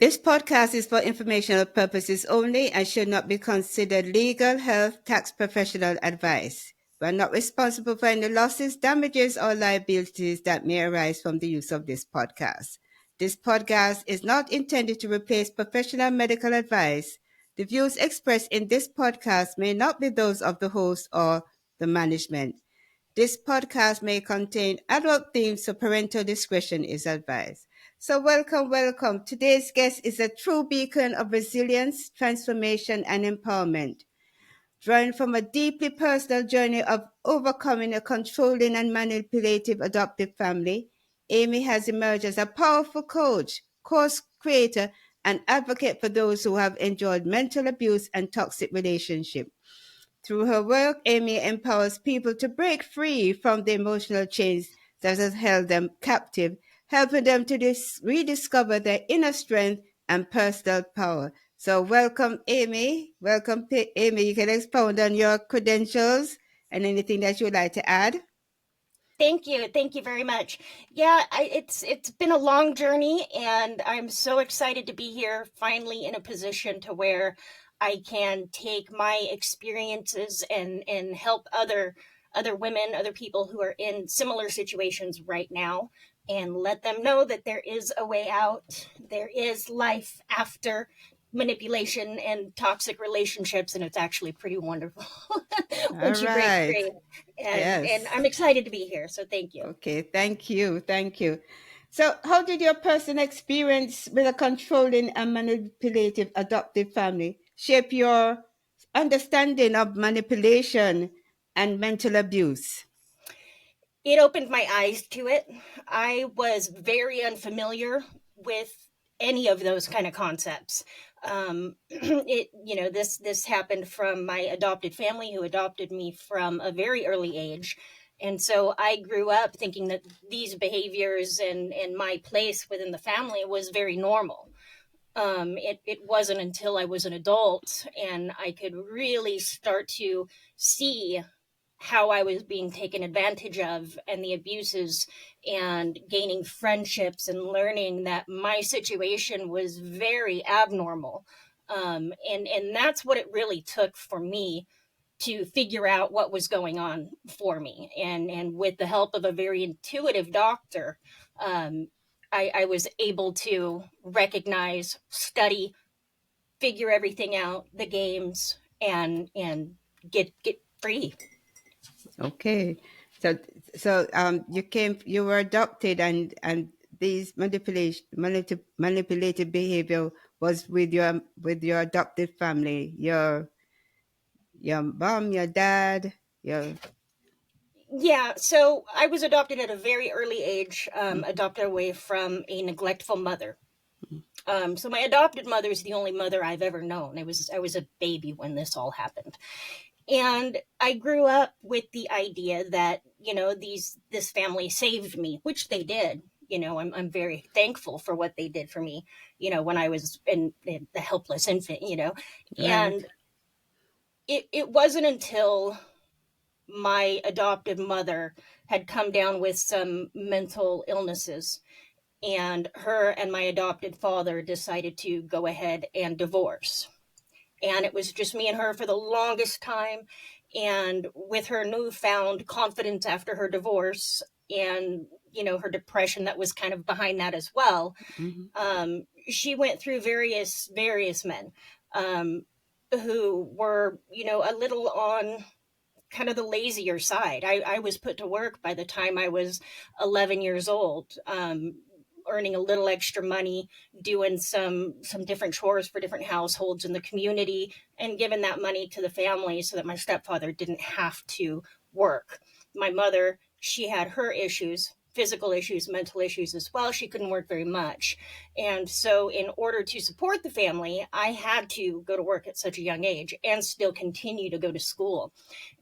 This podcast is for informational purposes only and should not be considered legal, health, tax professional advice. We are not responsible for any losses, damages, or liabilities that may arise from the use of this podcast. This podcast is not intended to replace professional medical advice. The views expressed in this podcast may not be those of the host or the management. This podcast may contain adult themes, so parental discretion is advised. So welcome. Today's guest is a true beacon of resilience, transformation, and empowerment. Drawing from a deeply personal journey of overcoming a controlling and manipulative adoptive family, Amy has emerged as a powerful coach, course creator, and advocate for those who have endured mental abuse and toxic relationships. Through her work, Amy empowers people to break free from the emotional chains that has held them captive, helping them to rediscover their inner strength and personal power. So welcome, Amy. Welcome, Amy. You can expound on your credentials and anything that you would like to add. Thank you. Thank you very much. Yeah, it's been a long journey, and I'm so excited to be here finally in a position to where I can take my experiences and help other women, other people who are in similar situations right now, and let them know that there is a way out. There is life after manipulation and toxic relationships, and it's actually pretty wonderful once All you break right. free. And Yes. I'm excited to be here, so thank you. Okay. Thank you. So, how did your personal experience with a controlling and manipulative adoptive family shape your understanding of manipulation and mental abuse? It opened my eyes to it. I was very unfamiliar with any of those kind of concepts. This happened from my adopted family who adopted me from a very early age. And so I grew up thinking that these behaviors and my place within the family was very normal. It wasn't until I was an adult and I could really start to see how I was being taken advantage of and the abuses and gaining friendships and learning that my situation was very abnormal. And that's what it really took for me to figure out what was going on for me. And with the help of a very intuitive doctor, um, I was able to recognize, study, figure everything out, the games, and get free. Okay. So, you were adopted, and these manipulative behavior was with your adopted family, your mom, your dad, your. Yeah, so I was adopted at a very early age, adopted away from a neglectful mother. So my adopted mother is the only mother I've ever known. I was a baby when this all happened. And I grew up with the idea that, this family saved me, which they did. I'm very thankful for what they did for me, when I was in the helpless infant, Right. and it wasn't until my adoptive mother had come down with some mental illnesses, and her and my adopted father decided to go ahead and divorce. And it was just me and her for the longest time. And with her newfound confidence after her divorce and, her depression that was kind of behind that as well, she went through various men who were, a little on kind of the lazier side. I was put to work by the time I was 11 years old, earning a little extra money, doing some different chores for different households in the community, and giving that money to the family so that my stepfather didn't have to work. My mother, she had her issues, physical issues, mental issues as well. She couldn't work very much. And so in order to support the family, I had to go to work at such a young age and still continue to go to school.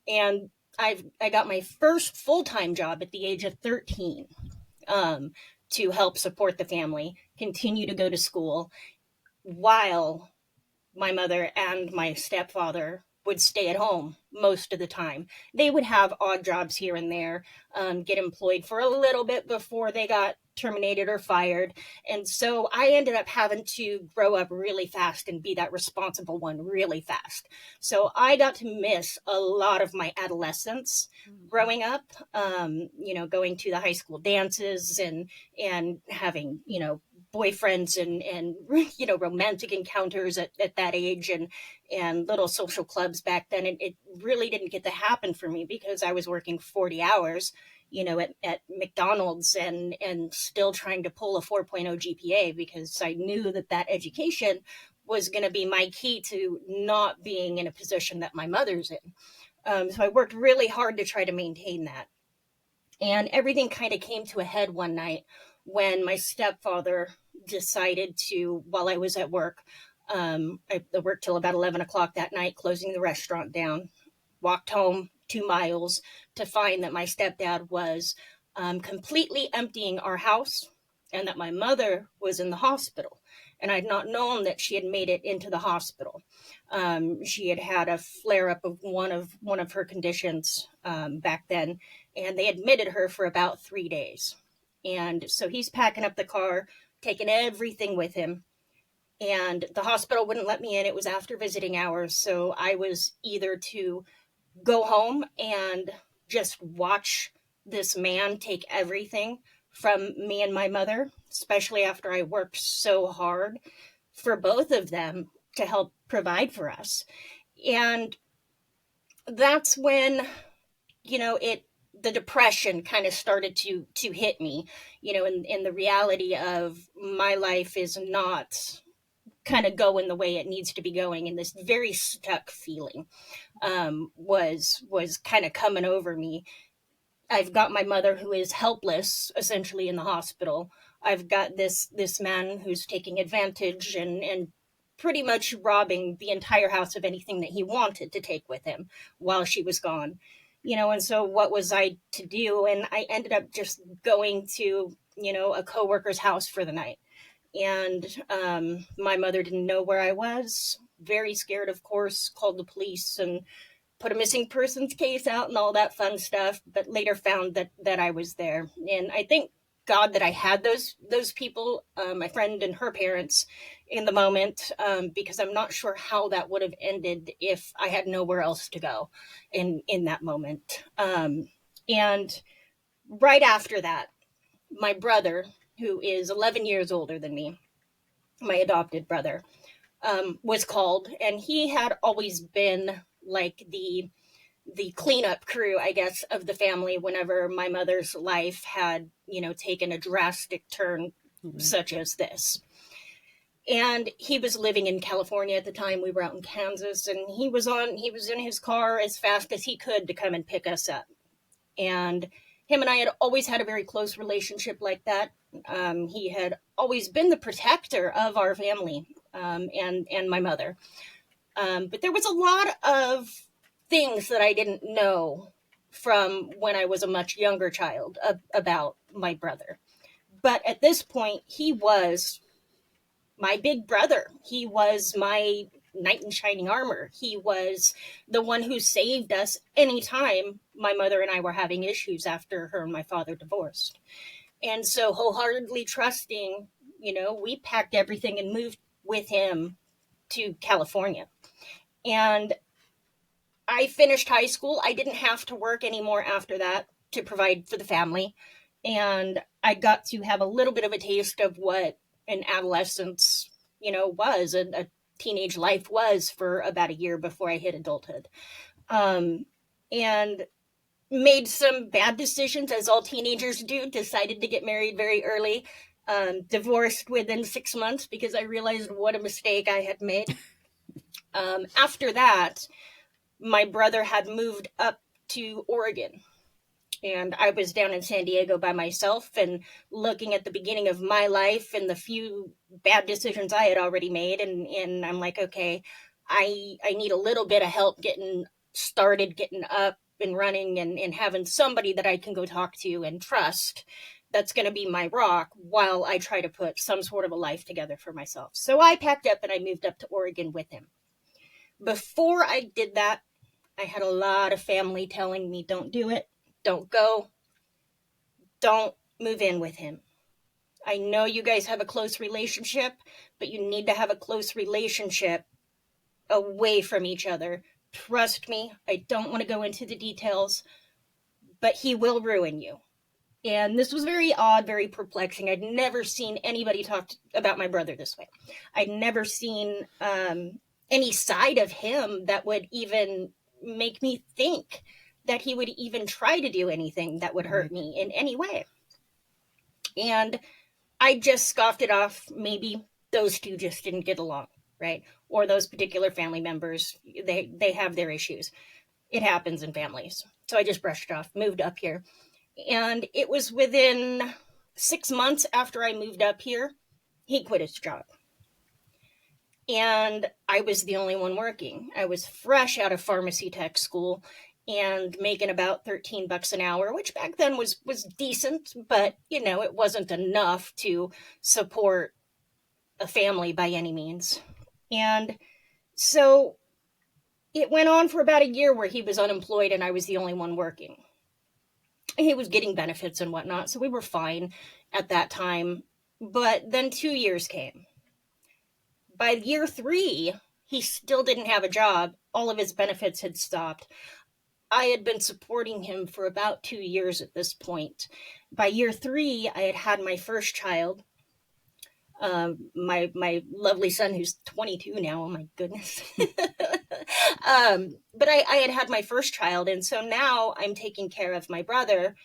And I got my first full-time job at the age of 13, to help support the family, continue to go to school while my mother and my stepfather would stay at home most of the time. They would have odd jobs here and there, get employed for a little bit before they got terminated or fired. And so I ended up having to grow up really fast and be that responsible one really fast. So I got to miss a lot of my adolescence growing up, going to the high school dances and having, boyfriends and romantic encounters at that age and little social clubs back then. It really didn't get to happen for me because I was working 40 hours, at McDonald's and still trying to pull a 4.0 GPA because I knew that education was going to be my key to not being in a position that my mother's in. So I worked really hard to try to maintain that. And everything kind of came to a head one night when my stepfather decided to, while I was at work, I worked till about 11 o'clock that night, closing the restaurant down, walked home 2 miles to find that my stepdad was completely emptying our house and that my mother was in the hospital. And I'd not known that she had made it into the hospital. She had had a flare up of one of her conditions back then, and they admitted her for about 3 days. And so he's packing up the car, taking everything with him. And the hospital wouldn't let me in. It was after visiting hours. So I was either to go home and just watch this man take everything from me and my mother, especially after I worked so hard for both of them to help provide for us. And that's when, the depression kind of started to hit me, in the reality of my life is not kind of going the way it needs to be going, and this very stuck feeling was kind of coming over me. I've got my mother who is helpless essentially in the hospital. I've got this man who's taking advantage and pretty much robbing the entire house of anything that he wanted to take with him while she was gone. And so what was I to do? And I ended up just going to, a coworker's house for the night. And my mother didn't know where I was, very scared, of course, called the police and put a missing persons case out and all that fun stuff, but later found that I was there. And I thank God that I had those people, my friend and her parents, in the moment, because I'm not sure how that would have ended if I had nowhere else to go in that moment. And right after that, my brother, who is 11 years older than me, my adopted brother, was called, and he had always been like the cleanup crew, I guess, of the family whenever my mother's life had, taken a drastic turn such as this. And he was living in California at the time. We were out in Kansas, and he was in his car as fast as he could to come and pick us up. And him and I had always had a very close relationship like that. He had always been the protector of our family, and my mother. But there was a lot of things that I didn't know from when I was a much younger child about my brother. But at this point, he was my big brother. He was my knight in shining armor. He was the one who saved us anytime my mother and I were having issues after her and my father divorced. And so wholeheartedly trusting, we packed everything and moved with him to California. And I finished high school. I didn't have to work anymore after that to provide for the family. And I got to have a little bit of a taste of what an adolescence, was, a teenage life was, for about a year before I hit adulthood. And made some bad decisions, as all teenagers do, decided to get married very early, divorced within 6 months because I realized what a mistake I had made. After that, my brother had moved up to Oregon, and I was down in San Diego by myself and looking at the beginning of my life and the few bad decisions I had already made. And I'm like, okay, I need a little bit of help getting started, getting up and running, and having somebody that I can go talk to and trust that's going to be my rock while I try to put some sort of a life together for myself. So I packed up and I moved up to Oregon with him. Before I did that, I had a lot of family telling me, don't do it, don't go, don't move in with him. I know you guys have a close relationship, but you need to have a close relationship away from each other. Trust me, I don't want to go into the details, but he will ruin you. And this was very odd, very perplexing. I'd never seen anybody talk about my brother this way. I'd never seen any side of him that would even make me think that he would even try to do anything that would hurt me in any way. And I just scoffed it off. Maybe those two just didn't get along, right? Or those particular family members, they have their issues. It happens in families. So I just brushed it off, moved up here. And it was within 6 months after I moved up here, he quit his job. And I was the only one working. I was fresh out of pharmacy tech school and making about $13 an hour, which back then was decent, but it wasn't enough to support a family by any means. And so it went on for about a year where he was unemployed and I was the only one working. He was getting benefits and whatnot, so we were fine at that time. But then 2 years came. By year 3, he still didn't have a job. All of his benefits had stopped. I had been supporting him for about 2 years at this point. By year 3, I had my first child. My lovely son, who's 22 now. Oh my goodness. But I had my first child, and so now I'm taking care of my brother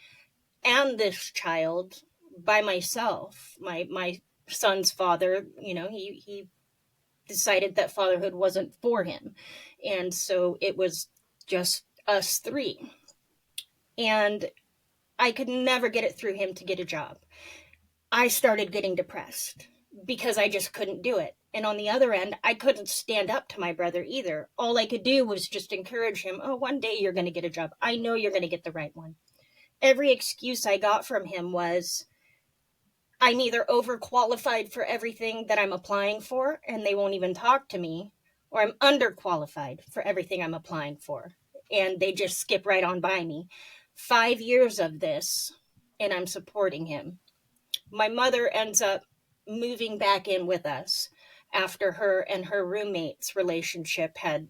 and this child by myself. My son's father, he decided that fatherhood wasn't for him, and so it was just us 3. And I could never get it through him to get a job. I started getting depressed because I just couldn't do it. And on the other end, I couldn't stand up to my brother either. All I could do was just encourage him. Oh, one day you're going to get a job. I know you're going to get the right one. Every excuse I got from him was, I'm either overqualified for everything that I'm applying for and they won't even talk to me, or I'm underqualified for everything I'm applying for and they just skip right on by me. 5 years of this, and I'm supporting him. My mother ends up moving back in with us after her and her roommate's relationship had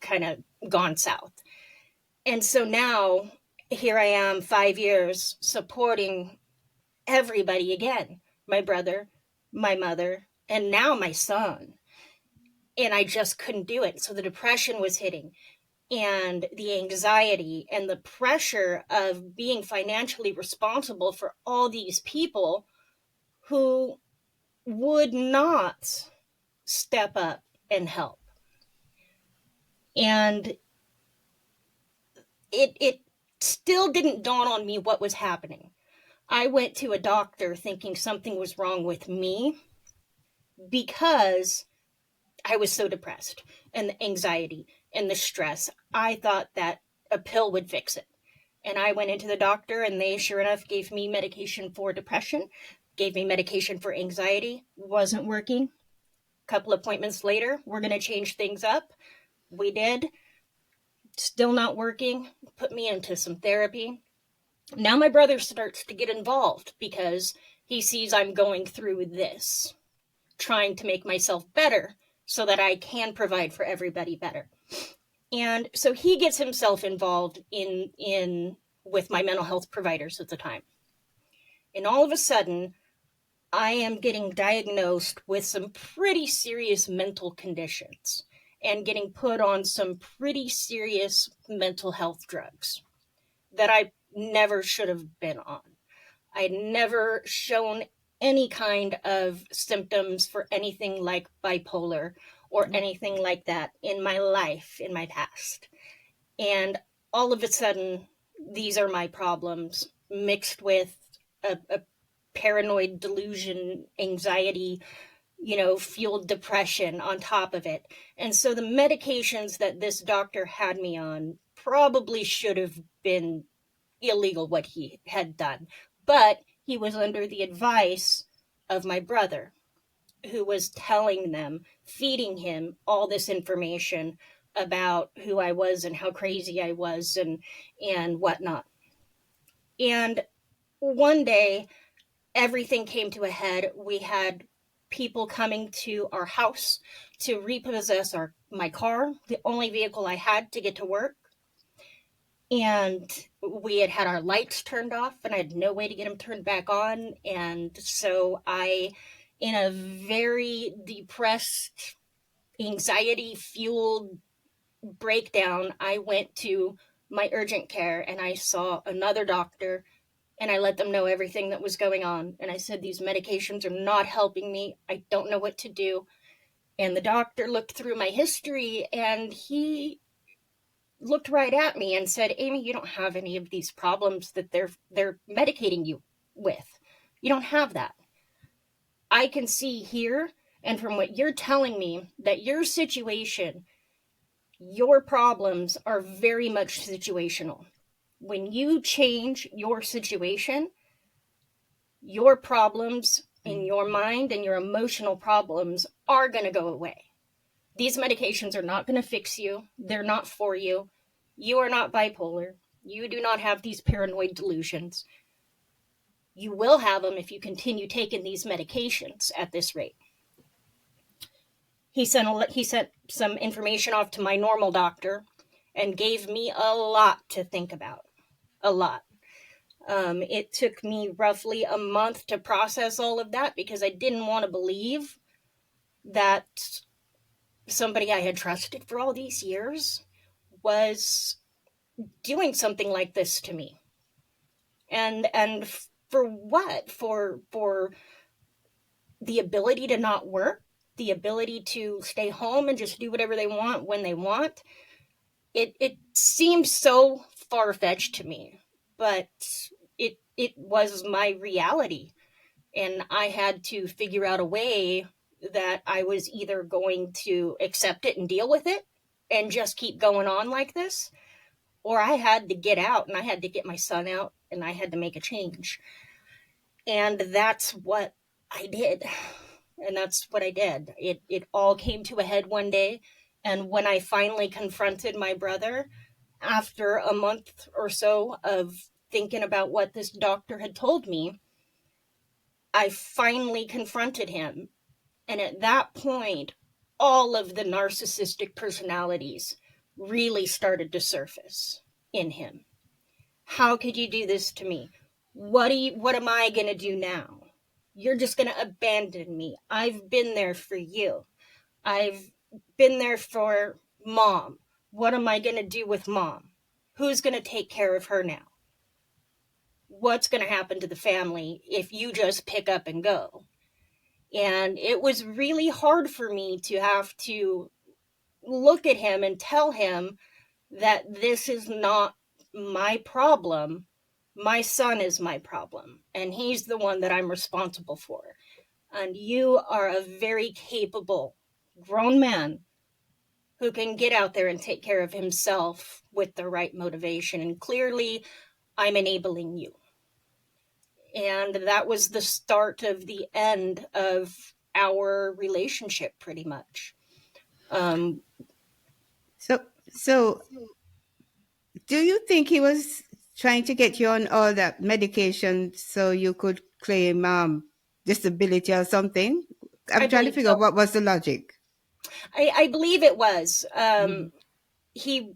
kind of gone south. And so now here I am 5 years supporting everybody again, my brother, my mother, and now my son. And I just couldn't do it. So the depression was hitting, and the anxiety and the pressure of being financially responsible for all these people who would not step up and help. And it still didn't dawn on me what was happening. I went to a doctor thinking something was wrong with me because I was so depressed, and the anxiety and the stress. I thought that a pill would fix it. And I went into the doctor, and they sure enough gave me medication for depression, gave me medication for anxiety. Wasn't working. A couple appointments later, we're going to change things up. We did. Still not working. Put me into some therapy. Now my brother starts to get involved because he sees I'm going through this, trying to make myself better so that I can provide for everybody better. And so he gets himself involved in with my mental health providers at the time. And all of a sudden, I am getting diagnosed with some pretty serious mental conditions and getting put on some pretty serious mental health drugs that I never should have been on. I'd never shown any kind of symptoms for anything like bipolar or anything like that in my life, in my past. And all of a sudden, these are my problems mixed with a paranoid delusion, anxiety, fueled depression on top of it. And so the medications that this doctor had me on probably should have been illegal, what he had done. But he was under the advice of my brother. who was telling them, feeding him all this information about who I was and how crazy I was and whatnot. And one day, everything came to a head. We had people coming to our house to repossess my car, the only vehicle I had to get to work. And we had our lights turned off, and I had no way to get them turned back on. And so in a very depressed, anxiety fueled breakdown, I went to my urgent care and I saw another doctor, and I let them know everything that was going on. And I said, these medications are not helping me. I don't know what to do. And the doctor looked through my history, and he looked right at me and said, Amy, you don't have any of these problems that they're medicating you with. You don't have that. I can see here, and from what you're telling me, that your situation, your problems are very much situational. When you change your situation, your problems in your mind and your emotional problems are going to go away. These medications are not going to fix you. They're not for you. You are not bipolar. You do not have these paranoid delusions. You will have them if you continue taking these medications at this rate. He sent some information off to my normal doctor and gave me a lot to think about. A lot. It took me roughly a month to process all of that because I didn't want to believe that somebody I had trusted for all these years was doing something like this to me. And for what? For the ability to not work, the ability to stay home and just do whatever they want when they want. It seemed so far-fetched to me, but it was my reality. And I had to figure out a way that I was either going to accept it and deal with it and just keep going on like this, or I had to get out and I had to get my son out and I had to make a change. And that's what I did. And that's what I did. It all came to a head one day. And when I finally confronted my brother, after a month or so of thinking about what this doctor had told me, I finally confronted him. And at that point, all of the narcissistic personalities really started to surface in him. How could you do this to me? What am I going to do now? You're just going to abandon me. I've been there for you. I've been there for mom. What am I going to do with mom? Who's going to take care of her now? What's going to happen to the family if you just pick up and go? And it was really hard for me to have to look at him and tell him that this is not my problem. My son is my problem, and he's the one that I'm responsible for. And you are a very capable grown man who can get out there and take care of himself with the right motivation. And clearly, I'm enabling you. And that was the start of the end of our relationship, pretty much. So, do you think he was trying to get you on all that medication so you could claim disability or something? I I'm trying to believe figure out so. what was the logic. I believe it was. He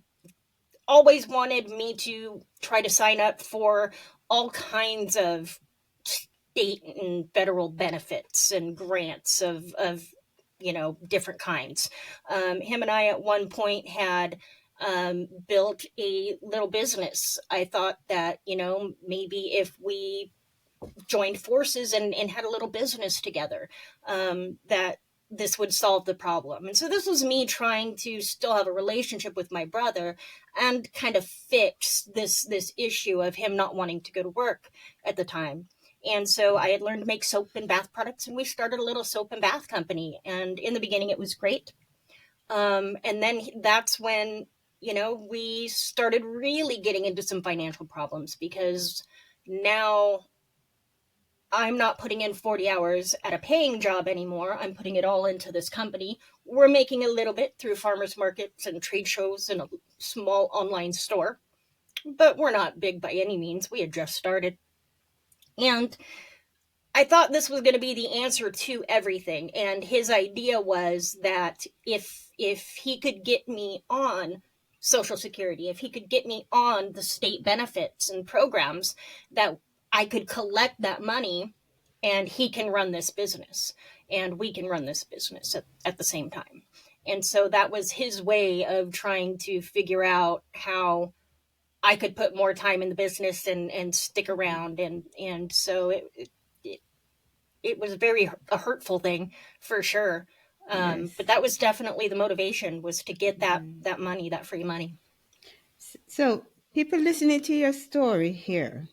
always wanted me to try to sign up for all kinds of state and federal benefits and grants of different kinds. Him and I at one point had built a little business. I thought that maybe if we joined forces and had a little business together, that this would solve the problem. And so this was me trying to still have a relationship with my brother and kind of fix this issue of him not wanting to go to work at the time. And so I had learned to make soap and bath products, and we started a little soap and bath company. And in the beginning, it was great. And then that's when, we started really getting into some financial problems, because now I'm not putting in 40 hours at a paying job anymore. I'm putting it all into this company. We're making a little bit through farmers markets and trade shows and a small online store, but we're not big by any means. We had just started. And I thought this was going to be the answer to everything. And his idea was that if he could get me on Social Security, if he could get me on the state benefits and programs, that I could collect that money and he can run this business and we can run this business at the same time. And so that was his way of trying to figure out how I could put more time in the business and stick around. And so it it was very a hurtful thing for sure. Yes. But that was definitely the motivation, was to get Mm. that money, that free money. So, people listening to your story here,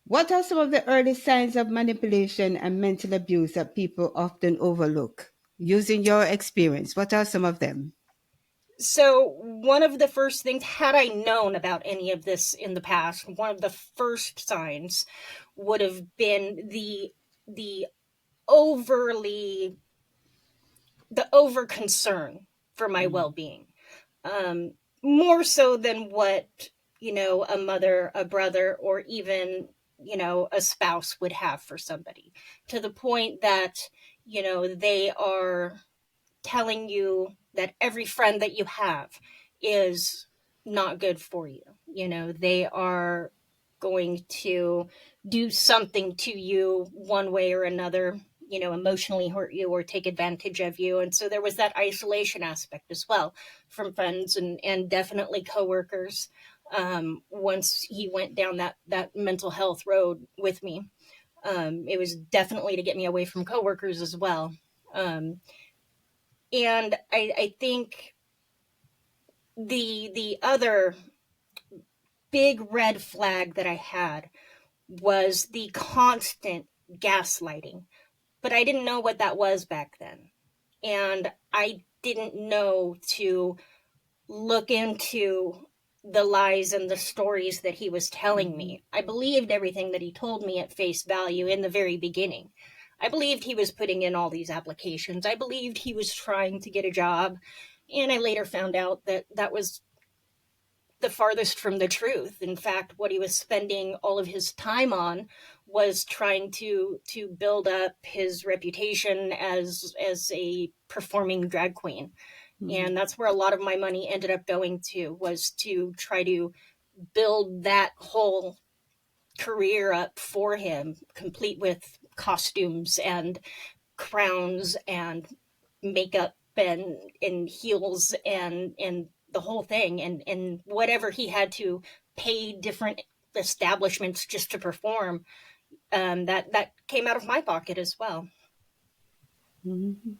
what are some of the early signs of manipulation and mental abuse that people often overlook? Using your experience, what are some of them? So one of the first things, had I known about any of this in the past, one of the first signs would have been the overly the over concern for my Mm. well-being, more so than what a mother, a brother, or even a spouse would have for somebody, to the point that they are telling you that every friend that you have is not good for you. They are going to do something to you one way or another, emotionally hurt you or take advantage of you. And so there was that isolation aspect as well from friends and definitely coworkers. Once he went down that mental health road with me, it was definitely to get me away from coworkers as well. And I think the other big red flag that I had was the constant gaslighting. But I didn't know what that was back then. And I didn't know to look into the lies and the stories that he was telling Mhm. me. I believed everything that he told me at face value in the very beginning. I believed he was putting in all these applications. I believed he was trying to get a job. And I later found out that that was the farthest from the truth. In fact, what he was spending all of his time on was trying to build up his reputation as a performing drag queen. Mhm. And that's where a lot of my money ended up going to, was to try to build that whole career up for him, complete with costumes and crowns and makeup and heels and the whole thing, and whatever he had to pay different establishments just to perform, that came out of my pocket as well. Mhm.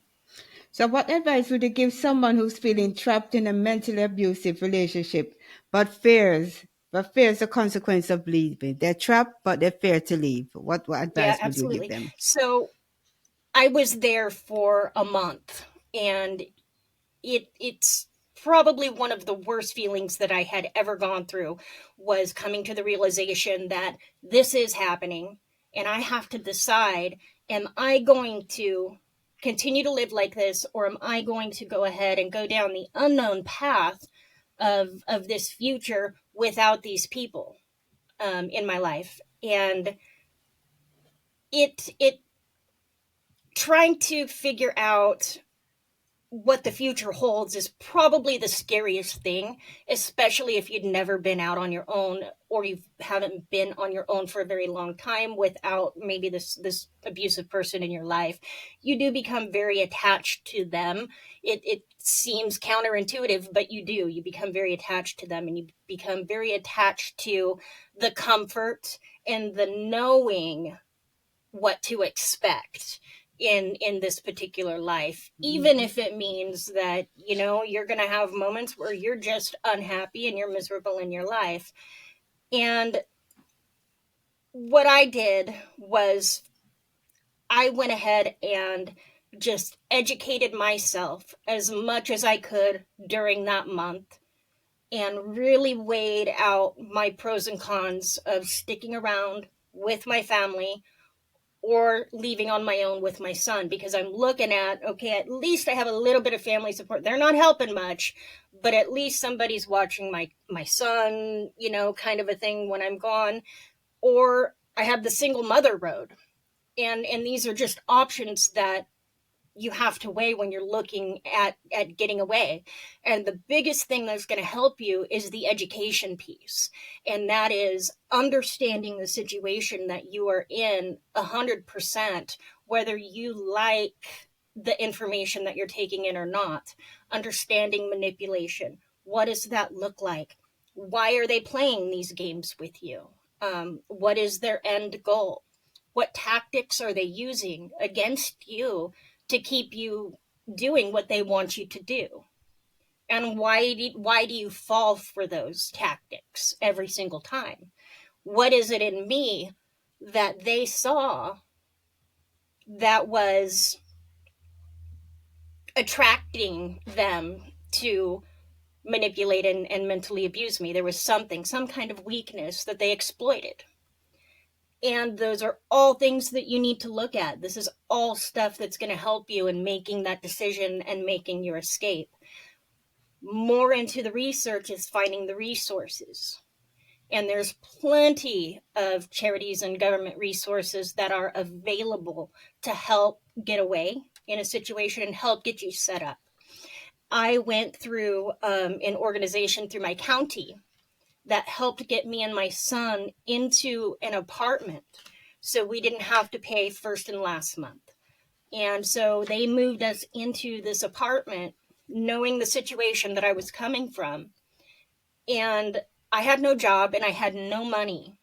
So, what advice would you give someone who's feeling trapped in a mentally abusive relationship but fears the consequence of leaving? They're trapped, but they fear to leave. What Yeah, advice would you give absolutely. them? So I was there for a month, and it's probably one of the worst feelings that I had ever gone through, was coming to the realization that this is happening and I have to decide, am I going to continue to live like this, or am I going to go ahead and go down the unknown path of this future without these people in my life. And it trying to figure out what the future holds is probably the scariest thing, especially if you'd never been out on your own, or you haven't been on your own for a very long time without maybe this abusive person in your life. You do become very attached to them. It seems counterintuitive, but you become very attached to them, and you become very attached to the comfort and the knowing what to expect in this particular life, even Mhm. if it means that you're going to have moments where you're just unhappy and you're miserable in your life. And what I did was, I went ahead and just educated myself as much as I could during that month, and really weighed out my pros and cons of sticking around with my family, or leaving on my own with my son, because I'm looking at, okay, at least I have a little bit of family support. They're not helping much, but at least somebody's watching my son, kind of a thing when I'm gone. Or I have the single mother road. And these are just options that you have to weigh when you're looking at getting away. And the biggest thing that's going to help you is the education piece, and that is understanding the situation that you are in 100%, whether you like the information that you're taking in or not. Understanding manipulation, what does that look like? Why are they playing these games with you? What is their end goal? What tactics are they using against you to keep you doing what they want you to do? And why do you fall for those tactics every single time? What is it in me that they saw that was attracting them to manipulate and mentally abuse me? There was something, some kind of weakness that they exploited. And those are all things that you need to look at. This is all stuff that's going to help you in making that decision and making your escape. More into the research is finding the resources. And there's plenty of charities and government resources that are available to help get away in a situation and help get you set up. I went through an organization through my county that helped get me and my son into an apartment so we didn't have to pay first and last month. And so they moved us into this apartment knowing the situation that I was coming from. And I had no job and I had no money,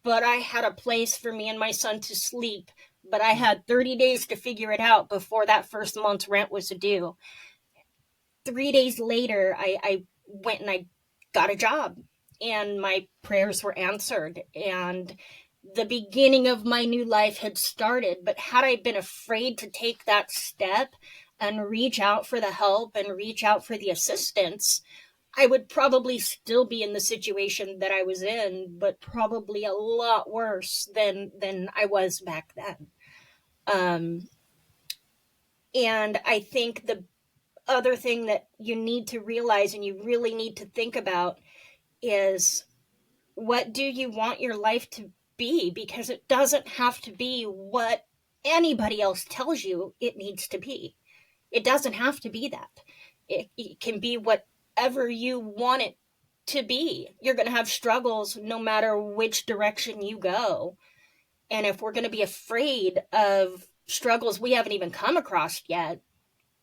but I had a place for me and my son to sleep. But I had 30 days to figure it out before that first month's rent was due. 3 days later, I went and I got a job, and my prayers were answered, and the beginning of my new life had started. But had I been afraid to take that step and reach out for the help and reach out for the assistance, I would probably still be in the situation that I was in, but probably a lot worse than I was back then. And I think the other thing that you need to realize and you really need to think about is, what do you want your life to be? Because it doesn't have to be what anybody else tells you it needs to be. It doesn't have to be that. It can be whatever you want it to be. You're going to have struggles no matter which direction you go. And if we're going to be afraid of struggles we haven't even come across yet,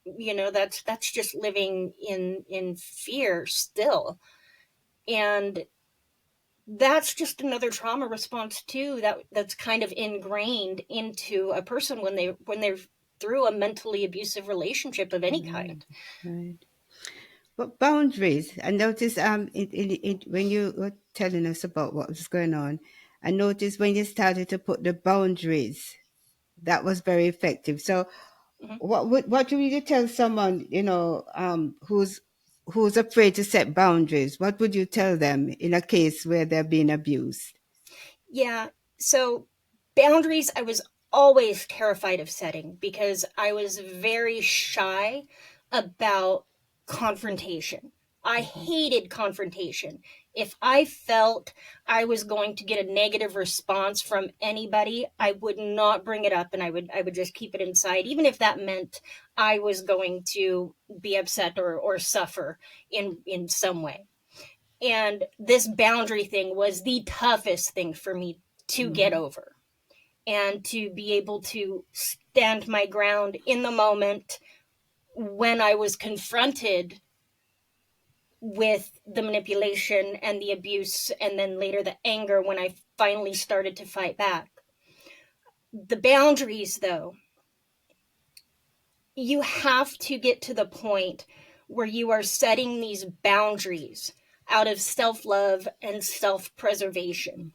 that's just living in fear still. And that's just another trauma response too, that's kind of ingrained into a person when they're through a mentally abusive relationship of any kind. Right. But boundaries. I noticed when you were telling us about what was going on, I noticed when you started to put the boundaries, that was very effective. So Mhm. what would you tell someone, who's afraid to set boundaries? What would you tell them in a case where they're being abused? Yeah. So boundaries, I was always terrified of setting because I was very shy about confrontation. I hated confrontation. If I felt I was going to get a negative response from anybody, I would not bring it up, and I would just keep it inside, even if that meant I was going to be upset or suffer in some way. And this boundary thing was the toughest thing for me to get over, and to be able to stand my ground in the moment when I was confronted with the manipulation and the abuse, and then later the anger when I finally started to fight back. The boundaries, though, you have to get to the point where you are setting these boundaries out of self-love and self-preservation,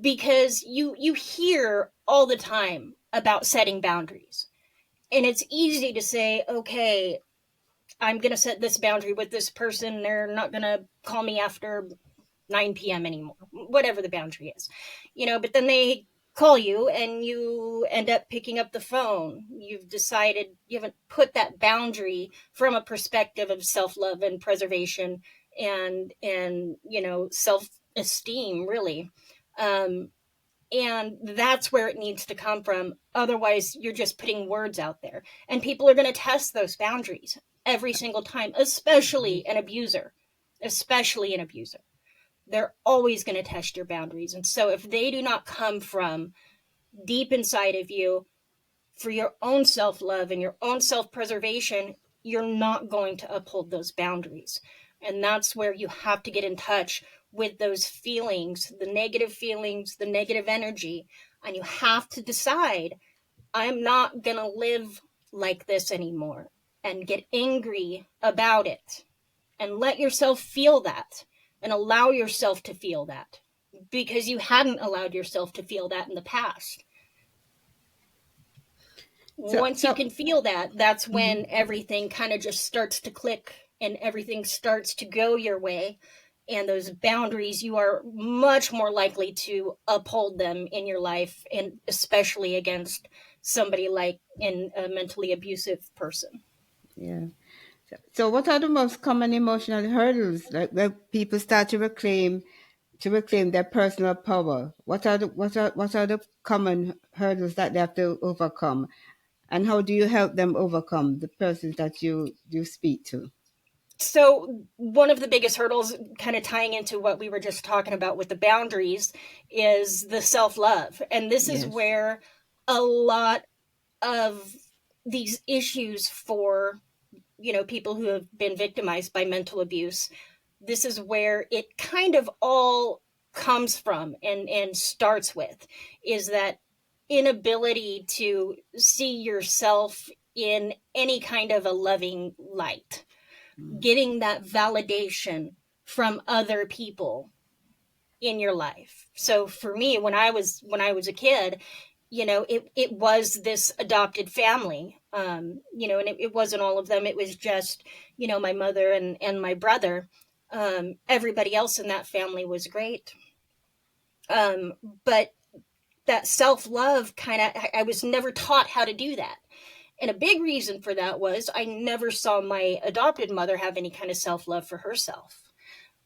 because you hear all the time about setting boundaries, and it's easy to say, okay, I'm going to set this boundary with this person, they're not going to call me after 9 p.m. anymore, whatever the boundary is, but then they call you and you end up picking up the phone. You've decided, you haven't put that boundary from a perspective of self-love and preservation and self-esteem, really. Um, and that's where it needs to come from. Otherwise, you're just putting words out there. And people are going to test those boundaries every single time, especially an abuser. Especially an abuser. They're always going to test your boundaries. And so if they do not come from deep inside of you for your own self-love and your own self-preservation, you're not going to uphold those boundaries. And that's where you have to get in touch with those feelings, the negative energy, and you have to decide, I'm not going to live like this anymore, and get angry about it and let yourself feel that and allow yourself to feel that, because you hadn't allowed yourself to feel that in the past. So, Once you so can feel that, that's mhm. when everything kind of just starts to click and everything starts to go your way. And those boundaries, you are much more likely to uphold them in your life, and especially against somebody like a mentally abusive person. Yeah. So, what are the most common emotional hurdles that where people start to reclaim their personal power? What are the common hurdles that they have to overcome, and how do you help them overcome the persons that you speak to? So, one of the biggest hurdles, kind of tying into what we were just talking about with the boundaries, is the self love. And this is Yes. where a lot of these issues for people who have been victimized by mental abuse, this is where it kind of all comes from and starts with, is that inability to see yourself in any kind of a loving light, getting that validation from other people in your life. So for me, when I was a kid, it was this adopted family, and it wasn't all of them. It was just, my mother and my brother. Everybody else in that family was great. Um, but that self-love kind of, I was never taught how to do that. And a big reason for that was I never saw my adopted mother have any kind of self-love for herself,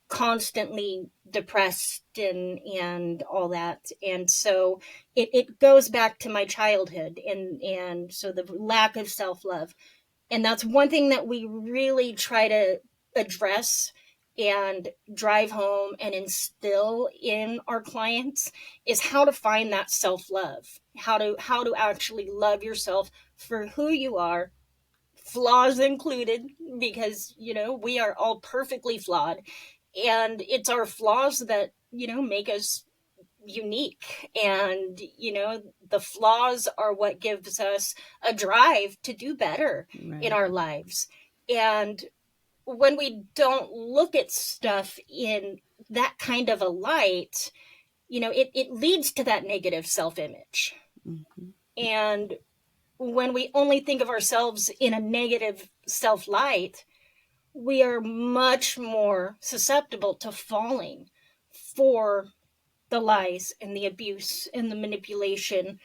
constantly depressed and all that. And so it goes back to my childhood, and so the lack of self-love. And that's one thing that we really try to address and drive home and instill in our clients, is how to find that self-love, how to actually love yourself for who you are, flaws included, because we are all perfectly flawed, and it's our flaws that make us unique. And the flaws are what gives us a drive to do better in Right. our lives. And when we don't look at stuff in that kind of a light, it leads to that negative self-image. Mm-hmm. And when we only think of ourselves in a negative self light, we are much more susceptible to falling for the lies and the abuse and the manipulation,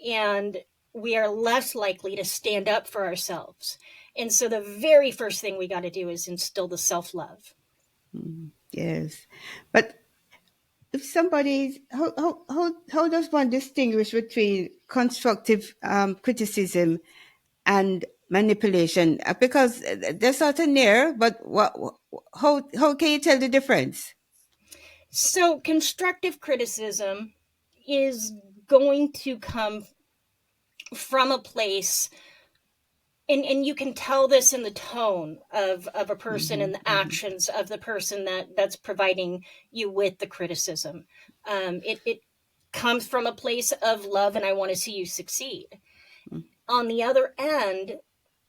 and we are less likely to stand up for ourselves. And so the very first thing we got to do is instill the self-love. Yes. But if somebody, how does one distinguish between constructive criticism and manipulation? Because they're sort of near, but how can you tell the difference? So constructive criticism is going to come from a place, and you can tell this in the tone of a person Mm-hmm, and the mm-hmm, actions of the person that's providing you with the criticism. It comes from a place of love, and I want to see you succeed. On the other end,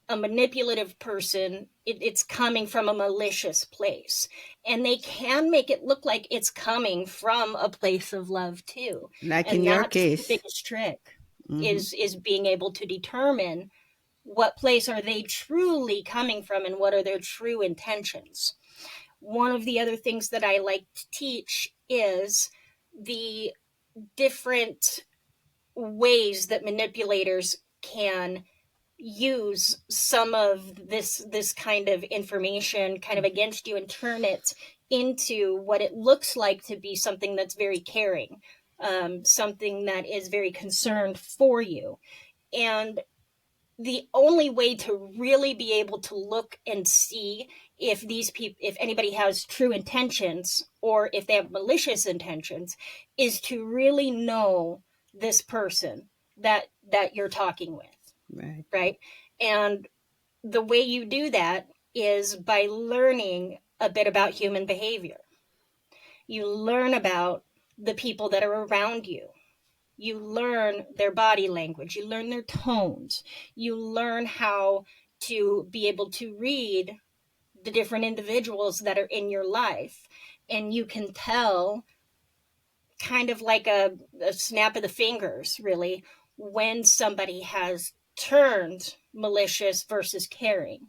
a manipulative person, it's coming from a malicious place, and they can make it look like it's coming from a place of love too. like in And your that's the case. biggest trick, Mm-hmm, is being able to determine what place are they truly coming from and what are their true intentions. One of the other things that I like to teach is the different ways that manipulators can use some of this kind of information kind of against you and turn it into what it looks like to be something that's very caring, something that is very concerned for you. And the only way to really be able to look and see if these people, if anybody has true intentions or if they have malicious intentions, is to really know this person that you're talking with, Right. right? And the way you do that is by learning a bit about human behavior. You learn about the people that are around you. You learn their body language. You learn their tones. You learn how to be able to read the different individuals that are in your life. And you can tell, kind of like a snap of the fingers, really, when somebody has turned malicious versus caring.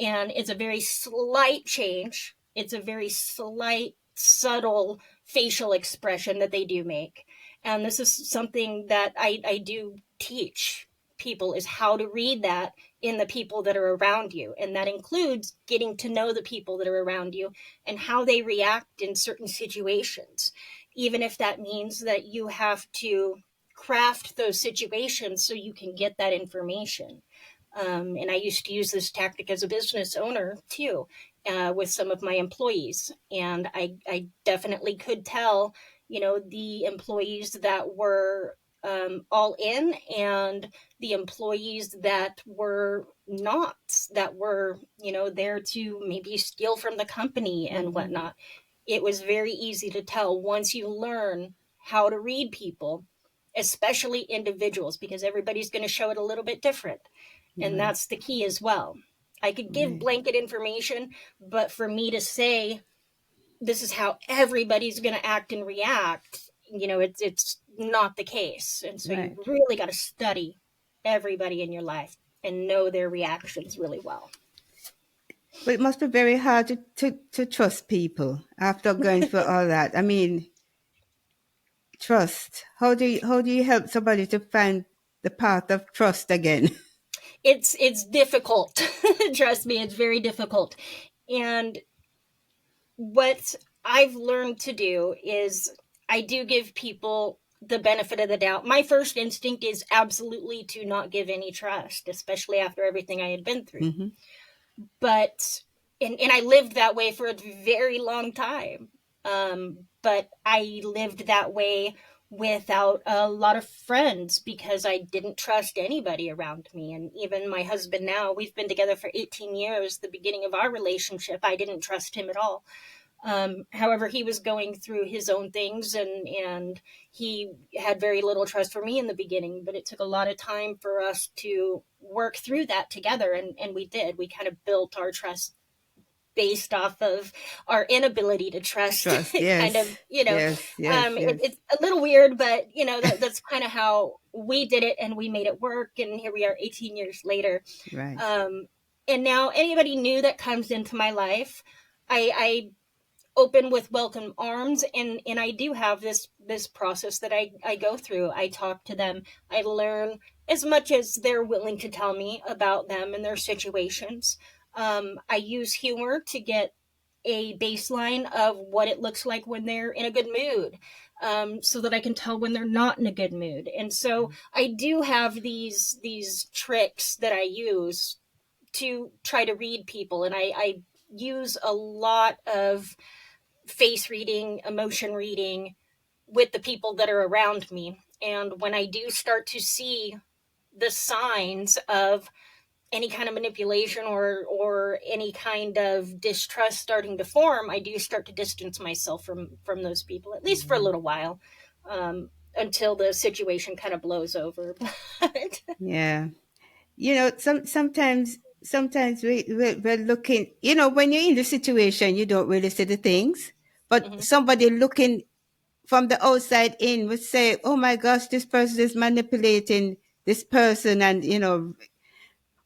And it's a very slight change. It's a very slight, subtle facial expression that they do make. And this is something that I do teach people, is how to read that in the people that are around you. And that includes getting to know the people that are around you and how they react in certain situations, even if that means that you have to craft those situations so you can get that information. And I used to use this tactic as a business owner too, with some of my employees. And I definitely could tell, the employees that were all in and the employees that were not, that were, there to maybe steal from the company and whatnot. It was very easy to tell once you learn how to read people, especially individuals, because everybody's going to show it a little bit different. And Right. that's the key as well. I could give Right. blanket information, but for me to say this is how everybody's going to act and react, it's not the case. And so you Right. really got to study everybody in your life and know their reactions really well. But it must be very hard to trust people after going through all that. I mean, trust. How do you help somebody to find the path of trust again? It's difficult. Trust me, it's very difficult. And what I've learned to do is I do give people the benefit of the doubt. My first instinct is absolutely to not give any trust, especially after everything I had been through. Mm-hmm. But and I lived that way for a very long time. But I lived that way without a lot of friends because I didn't trust anybody around me. And even my husband now, we've been together for 18 years. The beginning of our relationship, I didn't trust him at all. However, he was going through his own things, and he had very little trust for me in the beginning, but it took a lot of time for us to work through that together. And we did. We kind of built our trust based off of our inability to trust. Trust. Kind of, Yes. Yes. Yes. Yes. it's a little weird, but that's kind of how we did it, and we made it work. And here we are 18 years later. Right. And now anybody new that comes into my life, I open with welcome arms, and I do have this process that I go through. I talk to them. I learn as much as they're willing to tell me about them and their situations. I use humor to get a baseline of what it looks like when they're in a good mood, so that I can tell when they're not in a good mood. And so I do have these tricks that I use to try to read people, and I use a lot of face reading, emotion reading with the people that are around me. And when I do start to see the signs of any kind of manipulation or any kind of distrust starting to form, I do start to distance myself from those people, at least for a little while, until the situation kind of blows over. Yeah. Sometimes we're looking, when you're in the situation, you don't really see the things, but Mhm. somebody looking from the outside in would say, oh my gosh, this person is manipulating this person. And,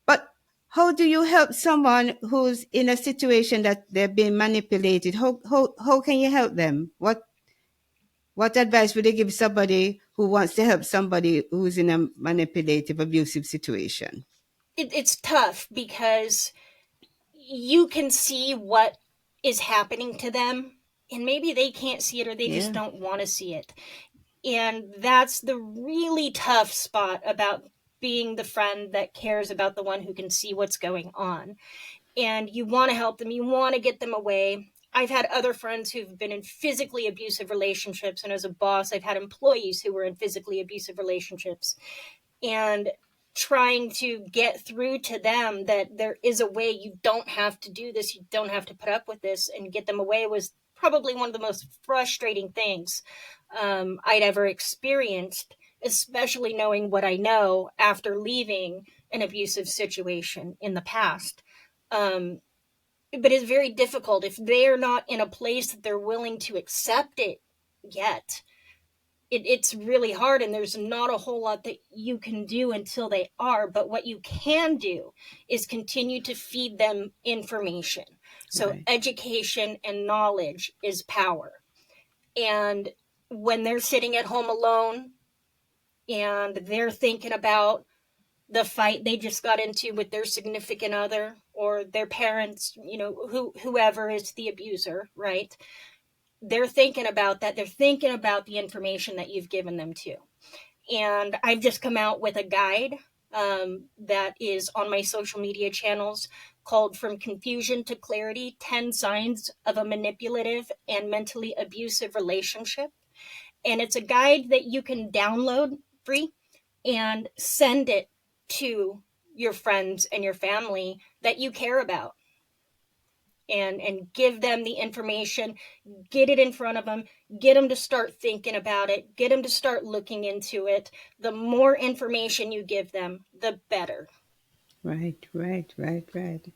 but how do you help someone who's in a situation that they're being manipulated? How can you help them? What advice would you give somebody who wants to help somebody who's in a manipulative, abusive situation? It's tough because you can see what is happening to them, and maybe they can't see it or they just Yeah. don't want to see it. And that's the really tough spot about being the friend that cares about the one who can see what's going on. And you want to help them, you want to get them away. I've had other friends who've been in physically abusive relationships, and as a boss, I've had employees who were in physically abusive relationships. And trying to get through to them that there is a way, you don't have to do this, you don't have to put up with this, and get them away was probably one of the most frustrating things I'd ever experienced, especially knowing what I know after leaving an abusive situation in the past. But it's very difficult if they're not in a place that they're willing to accept it yet. It's really hard, and there's not a whole lot that you can do until they are. But what you can do is continue to feed them information. So Right. education and knowledge is power. And when they're sitting at home alone and they're thinking about the fight they just got into with their significant other or their parents, whoever is the abuser, right? They're thinking about that. They're thinking about the information that you've given them too. And I've just come out with a guide that is on my social media channels called From Confusion to Clarity 10 Signs of a Manipulative and Mentally Abusive Relationship. And it's a guide that you can download free and send it to your friends and your family that you care about, and give them the information, get it in front of them, get them to start thinking about it, get them to start looking into it. The more information you give them, the better. Right, right, right, right.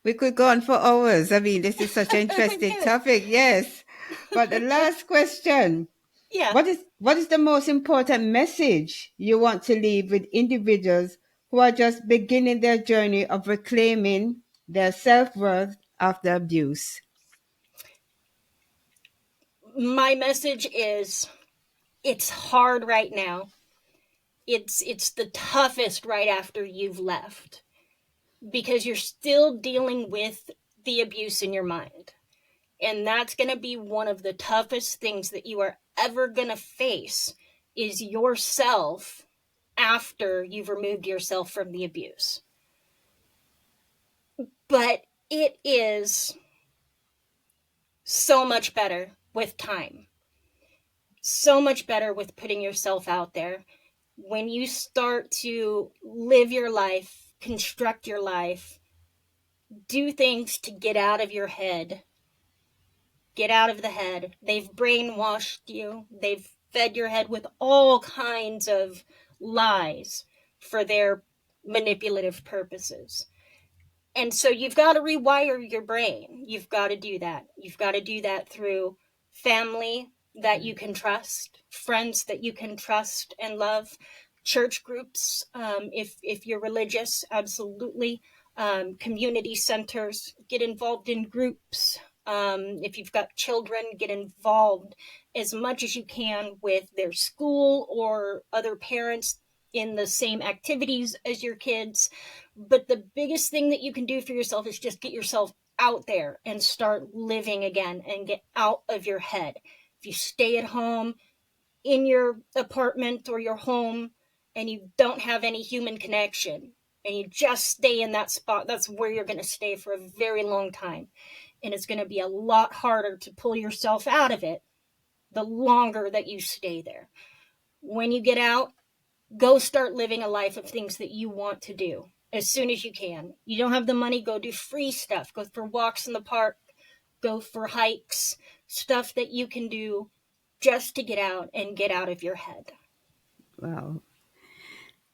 We could go on for hours. I mean, this is such an I interesting know. topic, yes. But the last question, Yeah. what is the most important message you want to leave with individuals who are just beginning their journey of reclaiming their self-worth after abuse? My message is, it's hard right now. It's the toughest right after you've left, because you're still dealing with the abuse in your mind. And that's going to be one of the toughest things that you are ever going to face, is yourself after you've removed yourself from the abuse. But it is so much better with time, so much better with putting yourself out there. When you start to live your life, construct your life, do things to get out of your head, get out of the head. They've brainwashed you. They've fed your head with all kinds of lies for their manipulative purposes. And so you've got to rewire your brain. You've got to do that. You've got to do that through family that you can trust, friends that you can trust and love, church groups, if you're religious, absolutely. Community centers, get involved in groups. If you've got children, get involved as much as you can with their school or other parents in the same activities as your kids. But the biggest thing that you can do for yourself is just get yourself out there and start living again and get out of your head. If you stay at home in your apartment or your home and you don't have any human connection and you just stay in that spot, that's where you're going to stay for a very long time. And it's going to be a lot harder to pull yourself out of it the longer that you stay there. When you get out, go start living a life of things that you want to do as soon as you can. You don't have the money, go do free stuff. Go for walks in the park, go for hikes, stuff that you can do just to get out and get out of your head. Wow.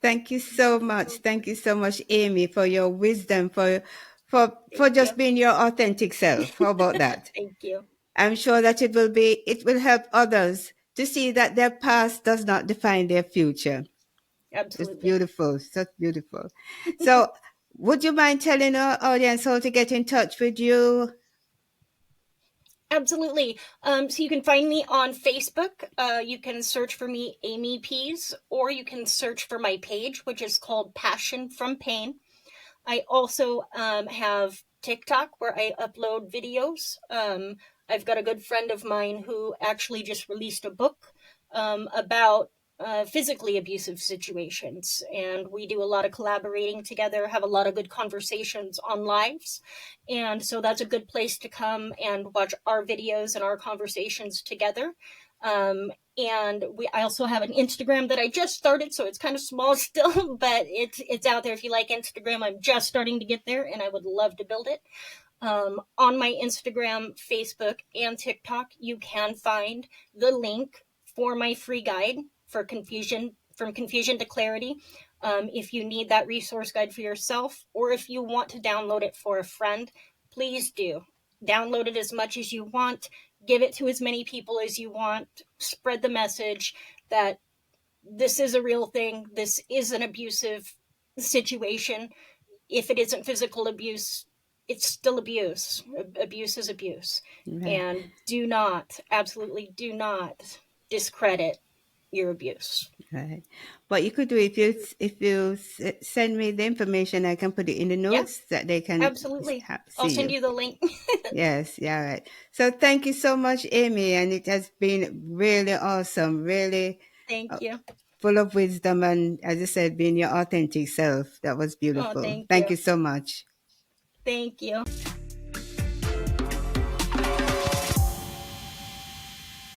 Thank you so much. Thank you so much, Amy, for your wisdom, for Thank just you. being your authentic self. How about that? Thank you. I'm sure that it will help others to see that their past does not define their future. It's Absolutely. beautiful. Such beautiful. So, would you mind telling our audience how to get in touch with you? Absolutely. So you can find me on Facebook. You can search for me, Amy Pease, or you can search for my page, which is called Passion from Pain. I also have TikTok where I upload videos. I've got a good friend of mine who actually just released a book about physically abusive situations, and we do a lot of collaborating together, have a lot of good conversations on lives, and so that's a good place to come and watch our videos and our conversations together. And I also have an Instagram that I just started, so it's kind of small still, but it's out there. If you like Instagram, I'm just starting to get there, and I would love to build it. On my Instagram, Facebook, and TikTok, you can find the link for my free guide for confusion from confusion to clarity. If you need that resource guide for yourself, or if you want to download it for a friend, please do. Download it as much as you want, give it to as many people as you want, spread the message that this is a real thing, this is an abusive situation. If it isn't physical abuse, it's still abuse. Abuse is abuse. Right. And do not, absolutely do not discredit your abuse. Right. What you could do, if you send me the information, I can put it in the Yeah, notes that they can absolutely. I'll see send you. you the link. Yes, yeah, right. So thank you so much, Amy, and it has been really awesome, really Thank you. full of wisdom, and as I said, being your authentic self. That was Oh, beautiful. thank Thank you. you so much. Thank you.